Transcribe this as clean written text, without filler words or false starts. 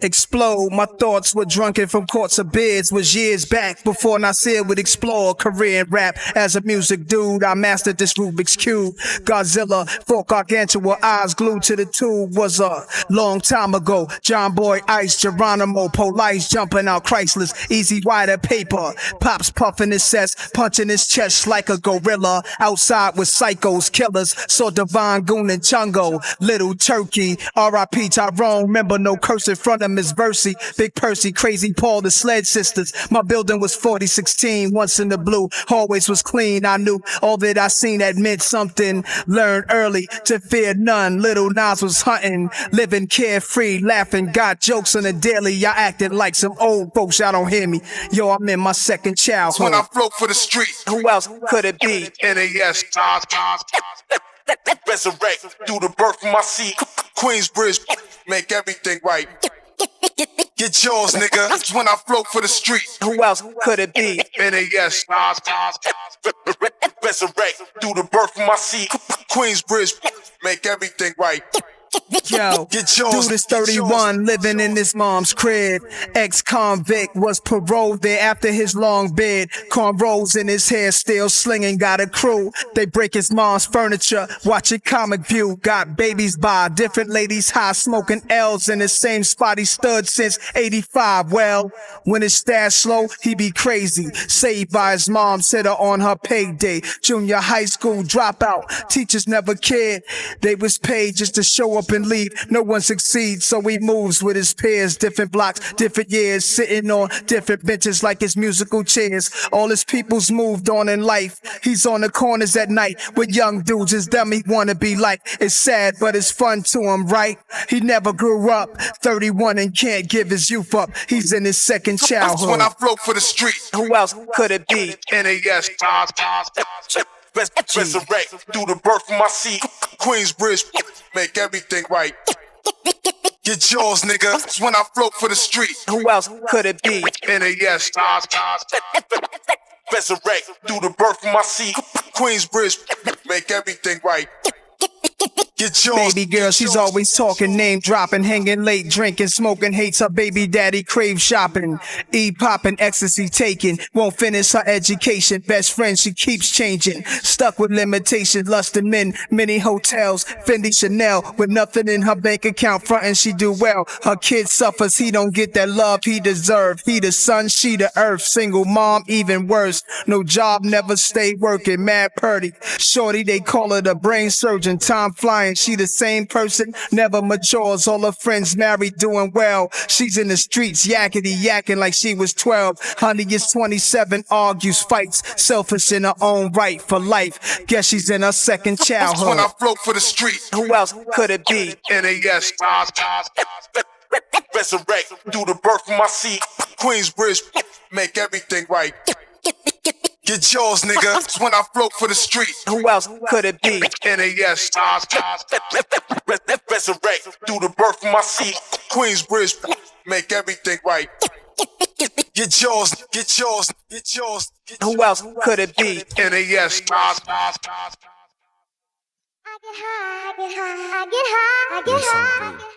explode. My thoughts were drunken from courts of beers. Was years back before Nasir would explore a career in rap. As a music dude, I mastered this Rubik's Cube. Godzilla, folk gargantua, eyes glued to the tube. Was a long time ago. John Boy Ice, Geronimo, Police jumping out Chryslers. Easy wider paper. Pops puffing his cess, punching his chest like a gorilla. Outside with psychos, killers. Saw Divine Goon and Chungo. Little Turkey, R.I.P. Tyrone. Remember no curse in front of Miss Versi. Big Percy, Crazy Paul, the Sled Sisters. My building was 4016, once in the blue. Hallways was clean. I knew all that I seen that meant something. Learned early to fear none. Little Nas was hunting, living carefree, laughing. Got jokes on the daily. Y'all acting like some old folks. Y'all don't hear me. Yo, I'm in my second childhood. When I float for the street, Who else could it be? NAS, resurrect through the birth of my seed. Queensbridge, make everything right. Get yours, nigga. When I float for the street, Who else could it be? NAS, resurrect through the birth of my seed. Queensbridge, make everything right. Yo, Get yours. dude is 31, living in his mom's crib. Ex-convict was paroled there after his long bid. Cornrows in his hair, still slinging, got a crew. They break his mom's furniture, watching Comic View. Got babies by different ladies high, smoking L's in the same spot he stood since 85. Well, when his stash slow, he be crazy. Saved by his mom, set her on her payday. Junior high school dropout, teachers never cared. They was paid just to show up and leave. No one succeeds, so he moves with his peers. Different blocks, different years, sitting on different benches like his musical chairs. All his people's moved on in life. He's on the corners at night with young dudes his them he wanna be like. It's sad, but it's fun to him, right? He never grew up, 31 and can't give his youth up. He's in his second childhood. When I float for the street, Who else could it be? NAS, resurrect through the birth of my seed. Queensbridge, make everything right. Get yours, nigga. When I float for the street, Who else could it be? NAS, resurrect through the birth of my seed. Queensbridge, make everything right. Get yours. Baby girl, she's always talking, name dropping, hanging late, drinking, smoking, hates her baby daddy, crave shopping, popping, ecstasy taking, won't finish her education, best friend she keeps changing, stuck with limitations, lusting men, many hotels, Fendi Chanel, with nothing in her bank account, frontin' she do well, her kid suffers, he don't get that love he deserve, he the sun, she the earth, single mom, even worse, no job, never stay working, mad purdy, shorty, they call her the brain surgeon, time flying, she the same person, never matures. All her friends married, doing well. She's in the streets, yakety yakking like she was 12. Honey is 27, argues, fights, selfish in her own right for life. Guess she's in her second childhood. When I float for the street, Who else could it be? NAS, resurrect through the birth of my seed. Queensbridge, make everything right. Get yours, nigga. When I float for the street, Who else could it be? NAS, resurrect through the birth of my seed. Queensbridge, make everything right. Get yours, get yours, get yours. Who else could it be? NAS, I get high, I get high, I get high, I get high.